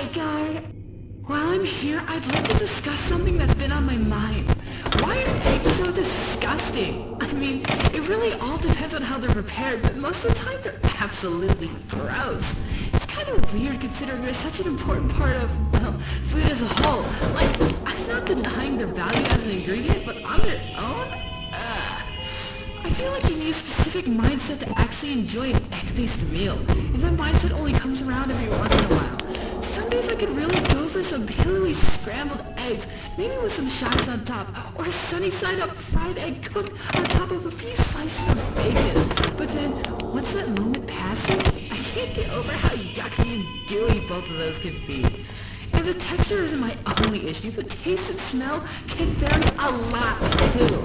Zygarde. While I'm here, I'd like to discuss something that's been on my mind. Why are eggs so disgusting? I mean, it really all depends on how they're prepared, but most of the time they're absolutely gross. It's kind of weird considering they're such an important part of, well, food as a whole. Like, I'm not denying their value as an ingredient, but on their own? I feel like you need a specific mindset to actually enjoy an egg-based meal, and that mindset only comes around every once in a while. Some days I could really go for some pillowy scrambled eggs, maybe with some chives on top, or a sunny side up fried egg cooked on top of a few slices of bacon. But then, once that moment passes, I can't get over how yucky and gooey both of those can be. And the texture isn't my only issue, the taste and smell can vary a lot too.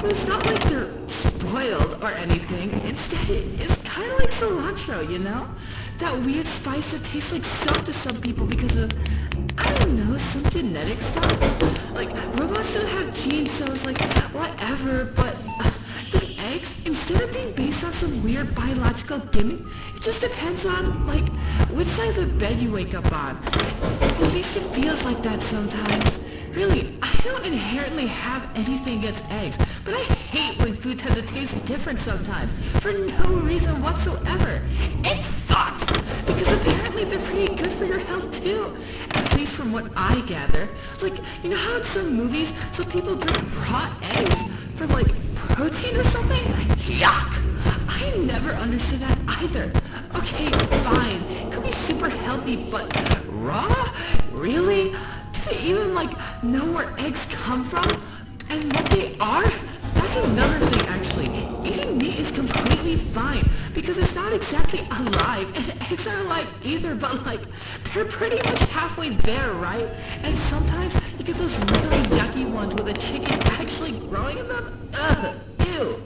But it's not like they're spoiled or anything. Instead, it's kind of like cilantro, you know? That weird spice that tastes like soap to some people because of, I don't know, some genetic stuff. Like, robots don't have genes, so it's like, whatever, but with eggs, instead of being based on some weird biological gimmick, it just depends on, like, which side of the bed you wake up on. At least it feels like that sometimes. Really, I don't inherently have anything against eggs, but I hate when food tends to taste different sometimes, for no reason whatsoever. It sucks, because apparently they're pretty good for your health too, at least from what I gather. Like, you know how in some movies, some people drink raw eggs for, like, protein or something? Yuck! I never understood that either. Okay, fine, it could be super healthy, but raw? Really? Do they even, like, know where eggs come from? And what they are? That's another thing, actually. Eating meat is completely fine, because it's not exactly alive, and eggs aren't alive either, but, like, they're pretty much halfway there, right? And sometimes you get those really yucky ones with a chicken actually growing in them. Ugh, ew.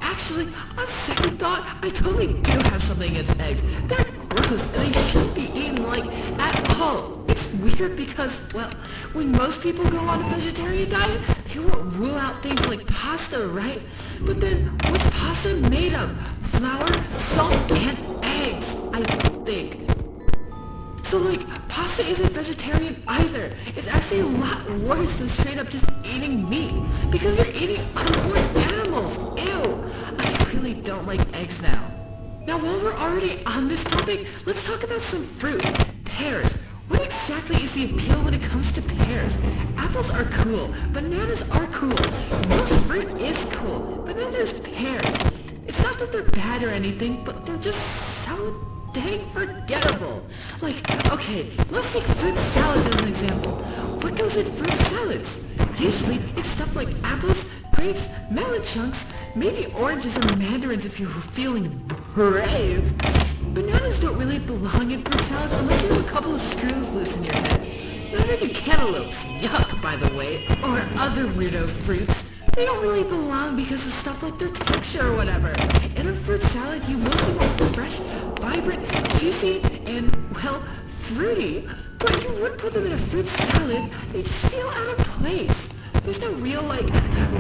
Actually, on second thought, I totally do have something against eggs. They're gross, and they shouldn't be eaten, like, at all. It's weird because, well, when most people go on a vegetarian diet, they won't rule out things like pasta, right? But then, what's pasta made of? Flour, salt, and eggs, I think. So, like, pasta isn't vegetarian either. It's actually a lot worse than straight up just eating meat, because you're eating unborn animals. Ew! I really don't like eggs now. Now, while we're already on this topic, let's talk about some fruit. Pears. What exactly is the appeal when it comes to pears? Apples are cool. Bananas are cool. Most fruit is cool. But then there's pears. It's not that they're bad or anything, but they're just so dang forgettable. Like, okay, let's take fruit salads as an example. What goes in fruit salads? Usually, it's stuff like apples, grapes, melon chunks, maybe oranges or mandarins if you're feeling brave. Bananas don't really belong in fruit salads unless you have a couple of screws loose in your head. Neither do cantaloupes, yuck by the way, or other weirdo fruits. They don't really belong because of stuff like their texture or whatever. In a fruit salad, you mostly want fresh, vibrant, juicy, and, well, fruity. But you would put them in a fruit salad, they just feel out of place. There's no real, like,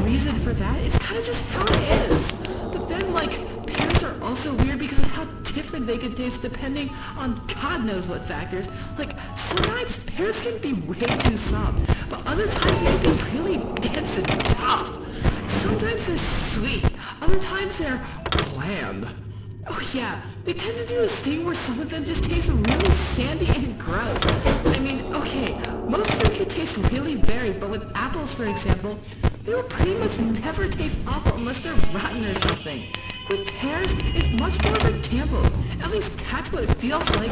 reason for that. It's kind of just how it is. But then, like, pears are also weird because of how different they can taste depending on God knows what factors. Like, sometimes pears can be way too soft, but other times they can be really dense and tough. Sometimes they're sweet, other times they're bland. Oh yeah, they tend to do this thing where some of them just taste really sandy and gross. I mean, okay, most fruit can taste really varied, but with apples, for example, they will pretty much never taste awful unless they're rotten or something. With pears, it's much more of a gamble. At least that's what it feels like.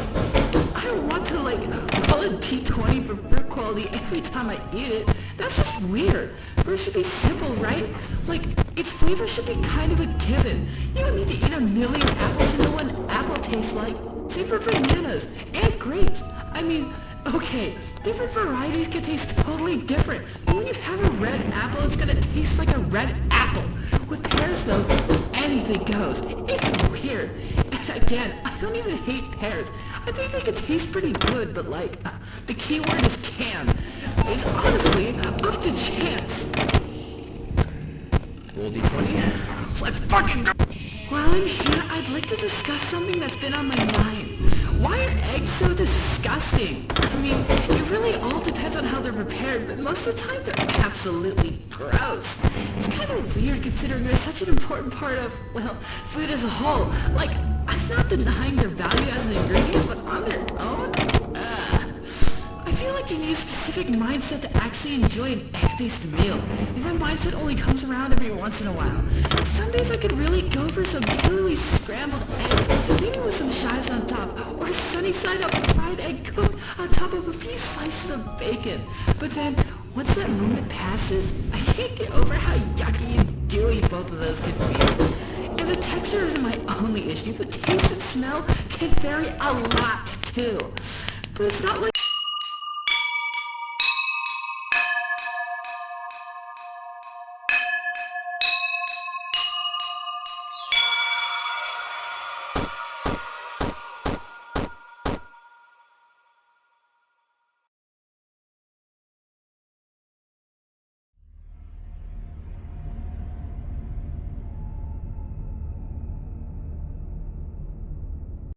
I don't want to, like, roll a D20 for fruit quality every time I eat it. That's just weird. Fruit should be simple, right? Like, its flavor should be kind of a given. You don't need to eat a million apples to know what an apple tastes like. Same for bananas and grapes. I mean, okay, different varieties can taste totally different. But when you have a red apple, it's gonna taste like a red apple. With pears, though, anything goes. It's weird. And again, I don't even hate pears. I think they can taste pretty good, but, like, the key word is can. It's honestly up to chance. Roll D20. Let's fucking go! While I'm here, I'd like to discuss something that's been on my mind. Why are eggs so disgusting? I mean, it really all depends on how they're prepared, but most of the time they're absolutely gross. It's kind of weird considering they're such an important part of, well, food as a whole. Like, I'm not denying their value as an ingredient, but on their own, I feel like you need a specific mindset to actually enjoy an egg-based meal, and that mindset only comes around every once in a while. Some days I could really go for some pillowy scrambled eggs, maybe with some chives on top, or a sunny side up fried egg cooked on top of a few slices of bacon. But then, once that moment passes, I can't get over how yucky and gooey both of those can be. And the texture isn't my only issue, the taste and smell can vary a lot too. But it's not like